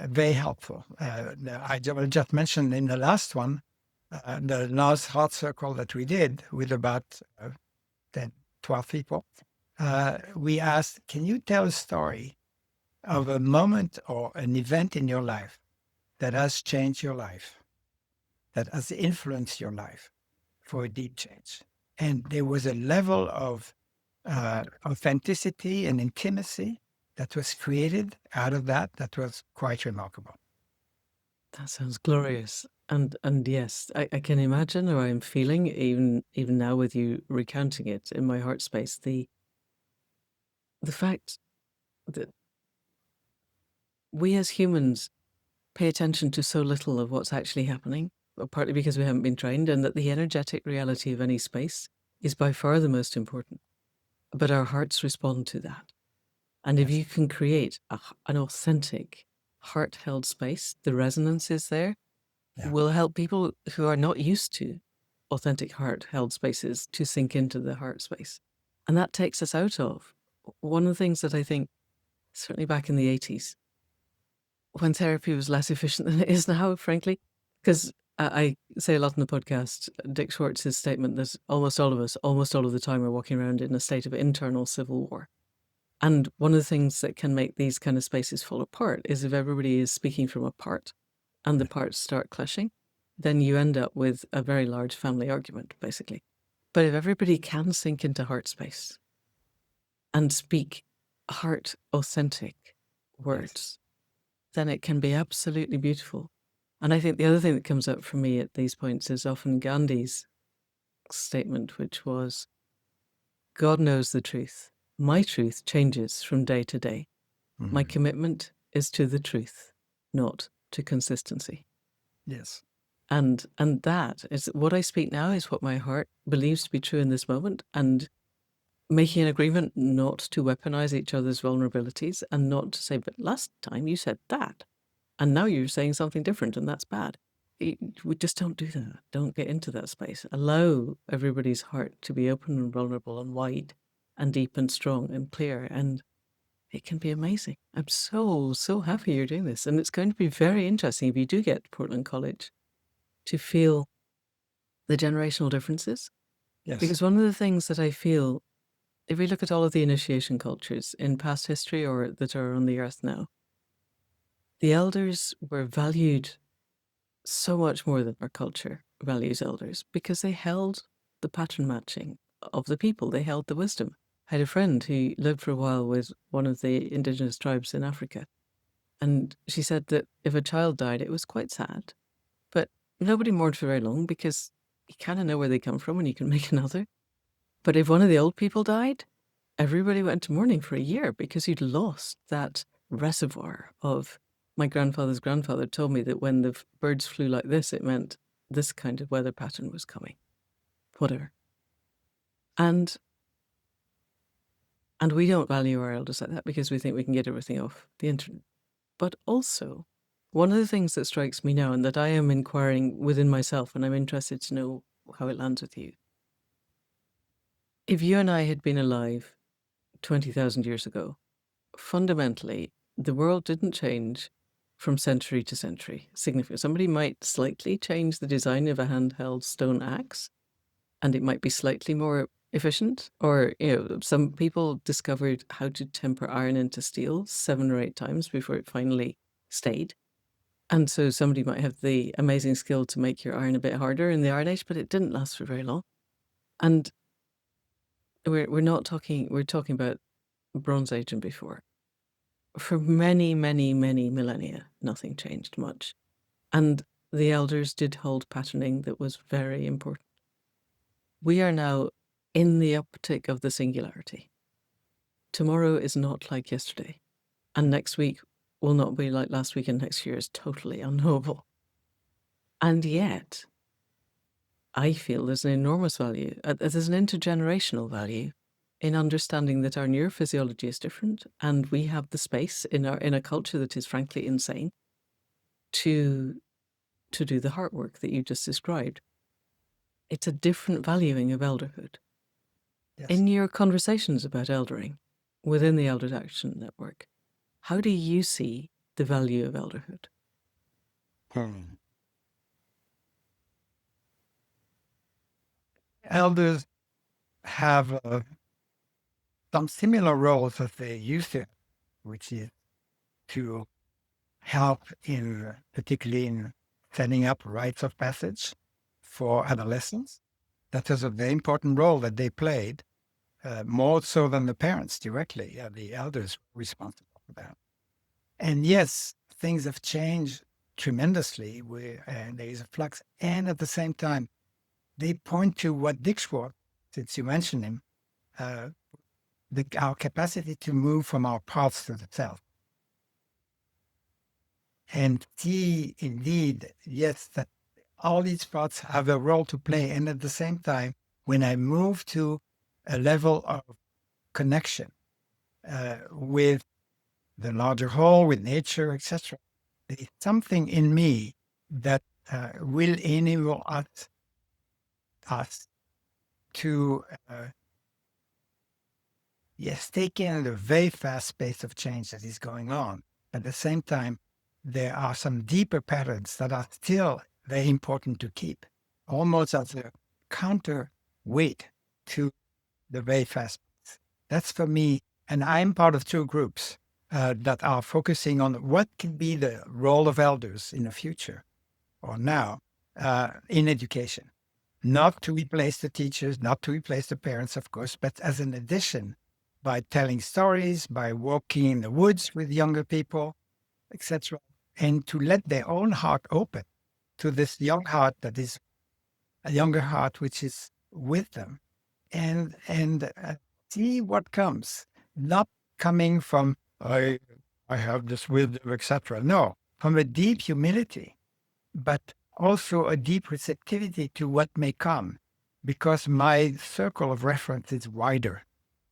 Speaker 1: very helpful. I just mentioned in the last one, the last heart circle that we did with about 10, 12 people, we asked, can you tell a story of a moment or an event in your life that has changed your life, that has influenced your life for a deep change? And there was a level of authenticity and intimacy that was created out of that was quite remarkable.
Speaker 2: That sounds glorious. And yes, I can imagine, or I'm feeling, even now with you recounting it in my heart space, the fact that we as humans pay attention to so little of what's actually happening, partly because we haven't been trained, and that the energetic reality of any space is by far the most important. But our hearts respond to that. And if you can create an authentic, heart-held space, the resonance is there, will help people who are not used to authentic heart-held spaces to sink into the heart space. And that takes us out of one of the things that I think, certainly back in the 80s, when therapy was less efficient than it is now, frankly, because I say a lot in the podcast, Dick Schwartz's statement that almost all of us, almost all of the time, are walking around in a state of internal civil war. And one of the things that can make these kind of spaces fall apart is if everybody is speaking from a part and the parts start clashing, then you end up with a very large family argument, basically. But if everybody can sink into heart space and speak heart authentic words, then it can be absolutely beautiful. And I think the other thing that comes up for me at these points is often Gandhi's statement, which was, God knows the truth. My truth changes from day to day. My commitment is to the truth, not to consistency.
Speaker 1: Yes.
Speaker 2: And that is what I speak now, is what my heart believes to be true in this moment, and making an agreement not to weaponize each other's vulnerabilities and not to say, but last time you said that, and now you're saying something different, and that's bad. We just don't do that. Don't get into that space. Allow everybody's heart to be open and vulnerable and wide and deep and strong and clear, and it can be amazing. I'm so happy you're doing this. And it's going to be very interesting if you do get to Portland College to feel the generational differences.
Speaker 1: Yes.
Speaker 2: Because one of the things that I feel, if we look at all of the initiation cultures in past history or that are on the earth now, the elders were valued so much more than our culture values elders, because they held the pattern matching of the people. They held the wisdom. I had a friend who lived for a while with one of the Indigenous tribes in Africa. And she said that if a child died, it was quite sad. But nobody mourned for very long because you kind of know where they come from and you can make another. But if one of the old people died, everybody went to mourning for a year because you'd lost that reservoir of, my grandfather's grandfather told me that when the birds flew like this, it meant this kind of weather pattern was coming. Whatever. And we don't value our elders like that because we think we can get everything off the internet. But also, one of the things that strikes me now, and that I am inquiring within myself, and I'm interested to know how it lands with you. If you and I had been alive 20,000 years ago, fundamentally, the world didn't change from century to century. Significant. Somebody might slightly change the design of a handheld stone axe, and it might be slightly more efficient. Or, some people discovered how to temper iron into steel 7 or 8 times before it finally stayed. And so somebody might have the amazing skill to make your iron a bit harder in the Iron Age, but it didn't last for very long. And we're talking about Bronze Age and before. For many, many, many millennia, nothing changed much. And the elders did hold patterning that was very important. We are now in the uptick of the singularity. Tomorrow is not like yesterday. And next week will not be like last week, and next year is totally unknowable. And yet, I feel there's an enormous value, there's an intergenerational value in understanding that our neurophysiology is different, and we have the space in a culture that is frankly insane to do the heart work that you just described. It's a different valuing of elderhood.
Speaker 1: Yes.
Speaker 2: In your conversations about eldering within the Elders Action Network, how do you see the value of elderhood?
Speaker 1: Elders have some similar roles that they used to, which is to help particularly in setting up rites of passage for adolescents. That was a very important role that they played, more so than the parents directly. The elders were responsible for that. And yes, things have changed tremendously, and there is a flux. And at the same time, they point to what Dick Schwartz, since you mentioned him, our capacity to move from our parts to the self. And see, indeed, yes, that all these parts have a role to play. And at the same time, when I move to a level of connection with the larger whole, with nature, etc., there is something in me that will enable us to take in the very fast pace of change that is going on. At the same time, there are some deeper patterns that are still very important to keep, almost as a counterweight to the very fast pace. That's for me, and I'm part of two groups that are focusing on what can be the role of elders in the future or now in education. Not to replace the teachers, not to replace the parents, of course, but as an addition by telling stories, by walking in the woods with younger people, etc., and to let their own heart open to this young heart that is a younger heart which is with them, and see what comes. Not coming from I have this wisdom, etc. No, from a deep humility, but also a deep receptivity to what may come, because my circle of reference is wider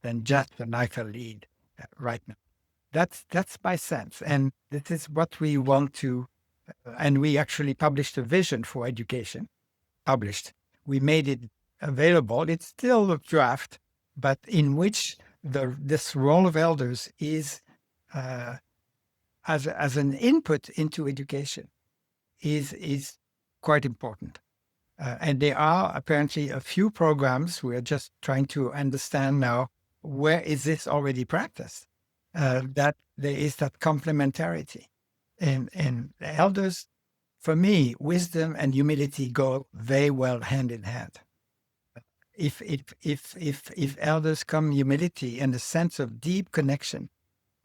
Speaker 1: than just the life I lead right now. That's my sense, and this is what we want to. And we actually published a vision for education. Published, we made it available. It's still a draft, but in which this role of elders is as an input into education is quite important. And there are apparently a few programs. We are just trying to understand now where is this already practiced. That there is that complementarity, and elders, for me, wisdom and humility go very well hand in hand. If elders come humility and a sense of deep connection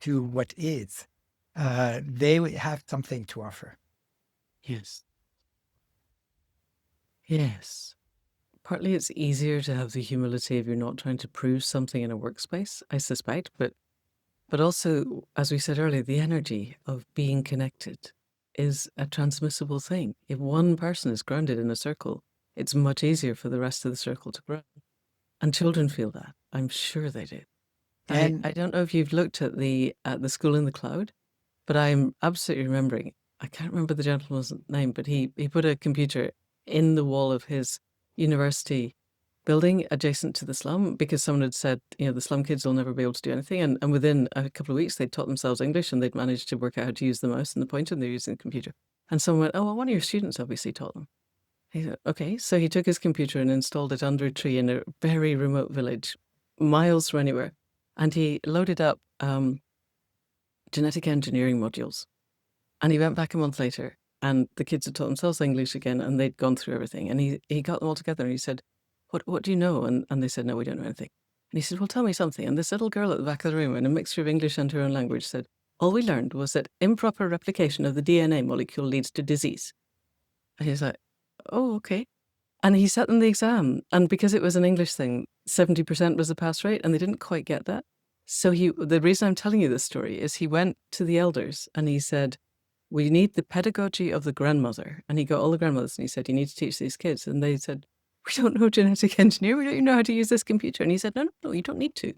Speaker 1: to what is, they will have something to offer.
Speaker 2: Yes. Yes. Partly it's easier to have the humility if you're not trying to prove something in a workspace, I suspect, but also, as we said earlier, the energy of being connected is a transmissible thing. If one person is grounded in a circle, it's much easier for the rest of the circle to grow. And children feel that. I'm sure they do.
Speaker 1: And
Speaker 2: I don't know if you've looked at the school in the cloud, but I'm absolutely remembering, I can't remember the gentleman's name, but he put a computer in the wall of his university building adjacent to the slum because someone had said, the slum kids will never be able to do anything. And within a couple of weeks, they'd taught themselves English and they'd managed to work out how to use the mouse and the pointer, and they're using the computer. And someone went, oh, well, one of your students obviously taught them. He said, okay. So he took his computer and installed it under a tree in a very remote village, miles from anywhere. And he loaded up genetic engineering modules. And he went back a month later and the kids had taught themselves English again and they'd gone through everything. And he got them all together and he said, what do you know? And they said, no, we don't know anything. And he said, well, tell me something. And this little girl at the back of the room in a mixture of English and her own language said, all we learned was that improper replication of the DNA molecule leads to disease. And he was like, oh, okay. And he sat them the exam. And because it was an English thing, 70% was the pass rate and they didn't quite get that. So the reason I'm telling you this story is he went to the elders and he said, we need the pedagogy of the grandmother. And he got all the grandmothers and he said, you need to teach these kids. And they said, we don't know genetic engineer. We don't even know how to use this computer. And he said, no, you don't need to.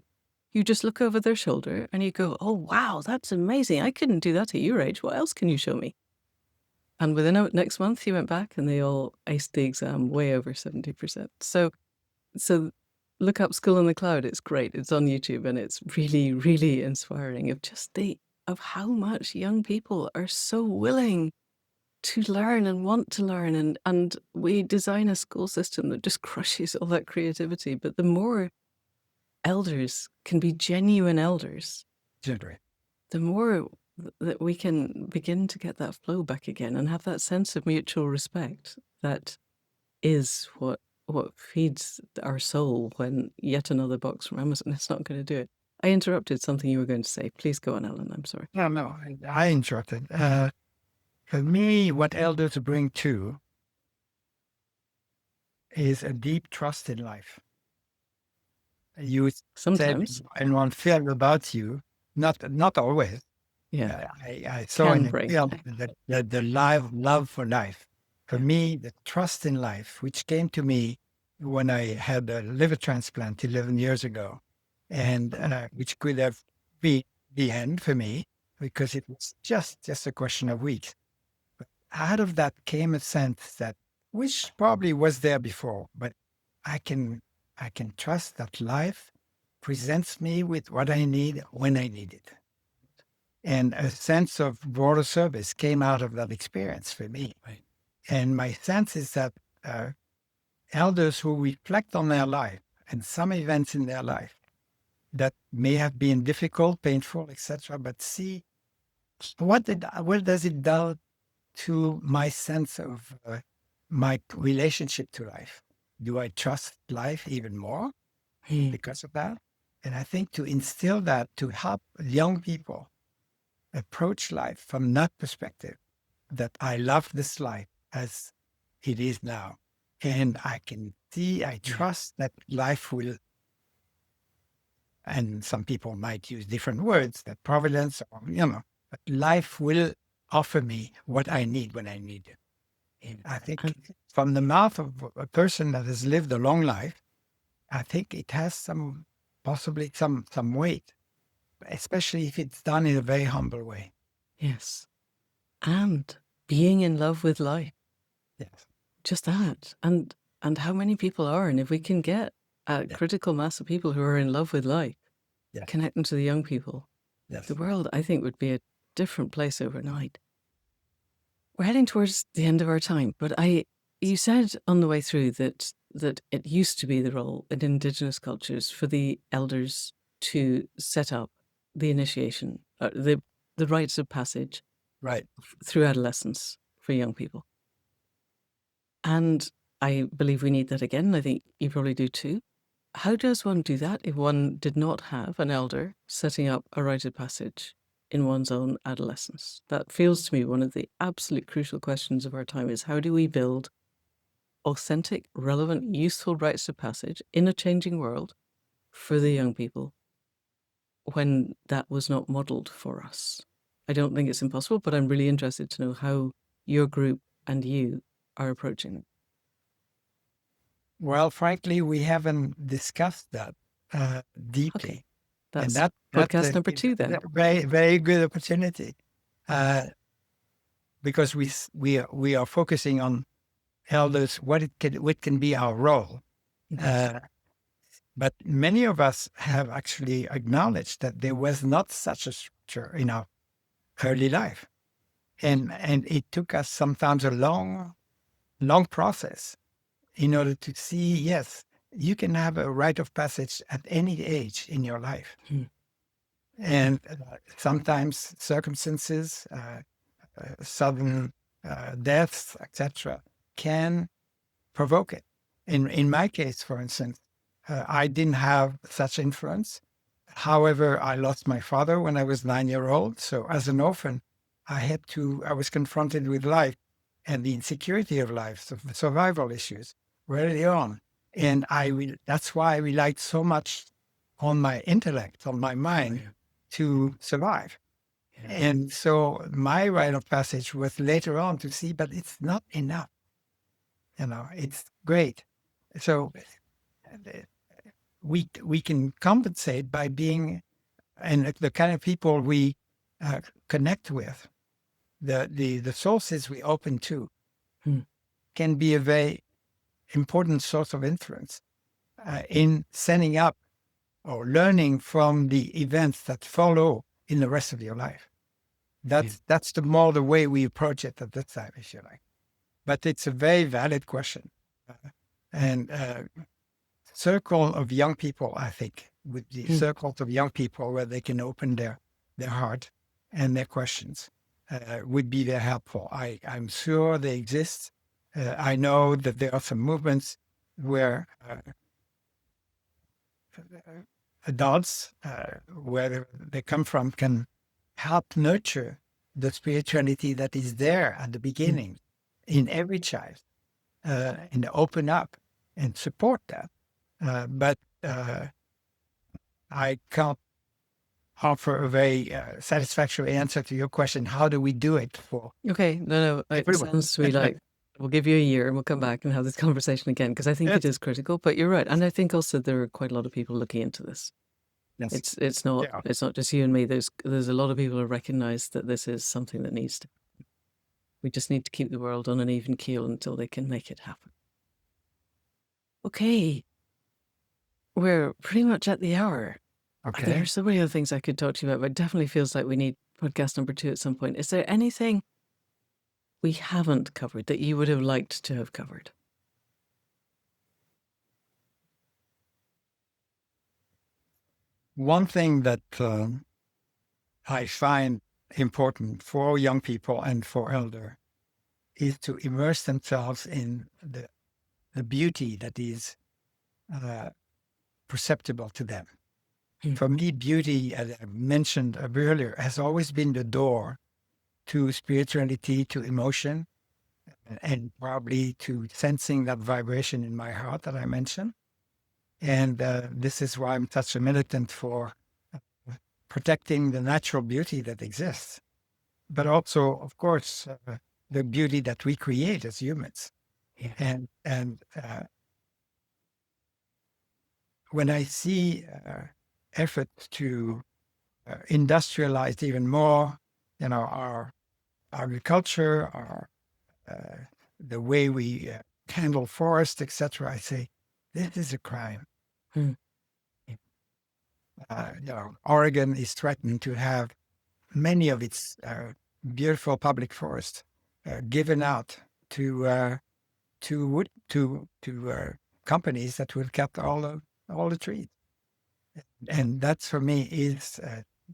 Speaker 2: You just look over their shoulder and you go, oh, wow, that's amazing. I couldn't do that at your age. What else can you show me? And within next month, he went back and they all aced the exam way over 70%. So look up School in the Cloud. It's great. It's on YouTube and it's really, really inspiring of how much young people are so willing to learn and want to learn. And we design a school system that just crushes all that creativity. But the more elders can be genuine elders, the more that we can begin to get that flow back again and have that sense of mutual respect that is what feeds our soul when yet another box from Amazon is not going to do it. I interrupted something you were going to say. Please go on, Alan. I'm sorry.
Speaker 1: No, I interrupted. For me, what elders bring too is a deep trust in life. You
Speaker 2: Sometimes.
Speaker 1: said in one film about you, not always.
Speaker 2: Yeah.
Speaker 1: I saw in the film that the love for life. For me, the trust in life, which came to me when I had a liver transplant 11 years ago, and which could have been the end for me because it was just a question of weeks. But out of that came a sense that, which probably was there before, but I can trust that life presents me with what I need when I need it. And a sense of broader service came out of that experience for me.
Speaker 2: Right.
Speaker 1: And my sense is that elders who reflect on their life and some events in their life that may have been difficult, painful, etc., but see what does it do to my sense of my relationship to life? Do I trust life even more because of that? And I think to instill that, to help young people approach life from that perspective, that I love this life as it is now. And I can see, I trust that life will, and some people might use different words, that providence, or, but life will offer me what I need when I need it. And I think from the mouth of a person that has lived a long life, I think it has possibly some weight, especially if it's done in a very humble way.
Speaker 2: Yes. And being in love with life.
Speaker 1: Yes.
Speaker 2: Just that. And how many people are, and if we can get a critical mass of people who are in love with life, connecting to the young people, the world, I think, would be a different place overnight. We're heading towards the end of our time, but you said on the way through that it used to be the role in Indigenous cultures for the elders to set up the initiation, the rites of passage,
Speaker 1: right,
Speaker 2: through adolescence for young people. And I believe we need that again. I think you probably do too. How does one do that if one did not have an elder setting up a rite of passage in one's own adolescence? That feels to me one of the absolute crucial questions of our time is how do we build authentic, relevant, useful rites of passage in a changing world for the young people when that was not modeled for us? I don't think it's impossible, but I'm really interested to know how your group and you are approaching it.
Speaker 1: Well, frankly, we haven't discussed that deeply.
Speaker 2: Okay. That's
Speaker 1: and that
Speaker 2: podcast number 2 then.
Speaker 1: A very, very good opportunity because we are focusing on elders, what can be our role. But many of us have actually acknowledged that there was not such a structure in our early life. And it took us sometimes a long process in order to see, yes, you can have a rite of passage at any age in your life. And sometimes circumstances, sudden deaths, etc., can provoke it. In my case, for instance, I didn't have such influence. However, I lost my father when I was 9 years old. So as an orphan, I was confronted with life and the insecurity of life, so the survival issues early on. And that's why I relied so much on my intellect, on my mind to survive. And so my rite of passage was later on to see, but it's not enough. It's great. So we can compensate by being, and the kind of people we connect with, the sources we open to, can be a very important source of influence in setting up or learning from the events that follow in the rest of your life. That's the way we approach it at this time, if you like. But it's a very valid question. And circle of young people, I think, with the circles of young people where they can open their heart and their questions would be very helpful. I'm sure they exist. I know that there are some movements where adults, where they come from, can help nurture the spirituality that is there at the beginning in every child, and open up and support that. But I can't offer a very satisfactory answer to your question. How do we do it for?
Speaker 2: Okay, no, it sounds to me like we'll give you a year and we'll come back and have this conversation again because I think it is critical. But you're right, and I think also there are quite a lot of people looking into this. Yes. It's not just you and me. There's a lot of people who recognize that this is something that needs to. We just need to keep the world on an even keel until they can make it happen. Okay, we're pretty much at the hour. Okay. There are so many other things I could talk to you about, but it definitely feels like we need podcast number 2 at some point. Is there anything we haven't covered that you would have liked to have covered?
Speaker 1: One thing that I find important for young people and for elder is to immerse themselves in the beauty that is perceptible to them. For me, beauty, as I mentioned earlier, has always been the door to spirituality, to emotion, and probably to sensing that vibration in my heart that I mentioned. And this is why I'm such a militant for protecting the natural beauty that exists, but also, of course, the beauty that we create as humans.
Speaker 2: Yeah.
Speaker 1: And when I see efforts to industrialize even more, our agriculture, our the way we handle forests, etc., I say this is a crime. Oregon is threatened to have many of its beautiful public forests given out to companies that will cut all the trees, and that for me is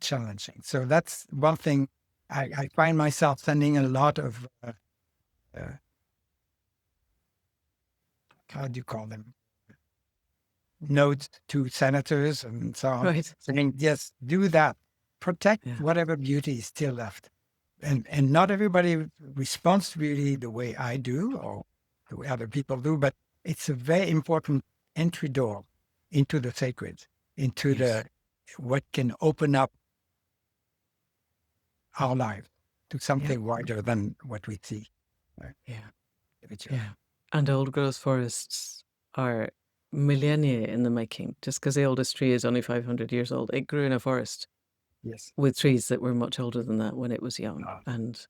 Speaker 1: challenging. So that's one thing. I find myself sending a lot of how do you call them, notes to senators and so on,
Speaker 2: Right.
Speaker 1: saying, yes, do that. Protect
Speaker 2: Yeah.
Speaker 1: whatever beauty is still left. And not everybody responds to beauty the way I do or the way other people do, but it's a very important entry door into the sacred, into
Speaker 2: Yes.
Speaker 1: what can open up our life to something wider than what we see. Right?
Speaker 2: Yeah. And old growth forests are millennia in the making. Just because the oldest tree is only 500 years old, it grew in a forest
Speaker 1: Yes.
Speaker 2: with trees that were much older than that when it was young. And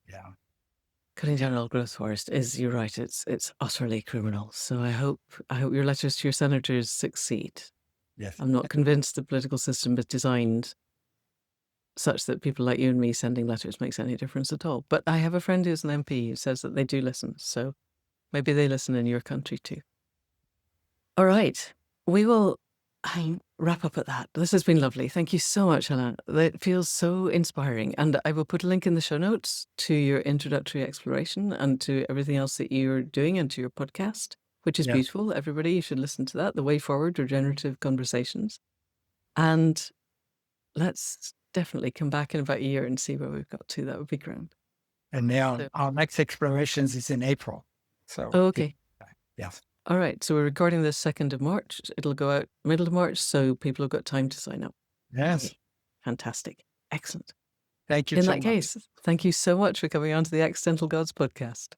Speaker 2: cutting down old growth forest is, you're right, it's utterly criminal. So I hope your letters to your senators succeed.
Speaker 1: Yes.
Speaker 2: I'm not convinced the political system is designed such that people like you and me sending letters makes any difference at all. But I have a friend who's an MP who says that they do listen. So maybe they listen in your country too. All right. We will wrap up at that. This has been lovely. Thank you so much, Alain. It feels so inspiring. And I will put a link in the show notes to your introductory exploration and to everything else that you're doing and to your podcast, which is beautiful. Everybody, you should listen to that. The Way Forward Regenerative Conversations. And let's definitely come back in about a year and see where we've got to. That would be grand.
Speaker 1: And now our next explorations is in April. So,
Speaker 2: okay.
Speaker 1: Yes.
Speaker 2: All right. So we're recording this 2nd of March. It'll go out middle of March, so people have got time to sign up.
Speaker 1: Yes.
Speaker 2: Okay. Fantastic. Excellent.
Speaker 1: Thank you
Speaker 2: in
Speaker 1: so
Speaker 2: that
Speaker 1: much.
Speaker 2: case, thank you so much for coming on to the Accidental Gods podcast.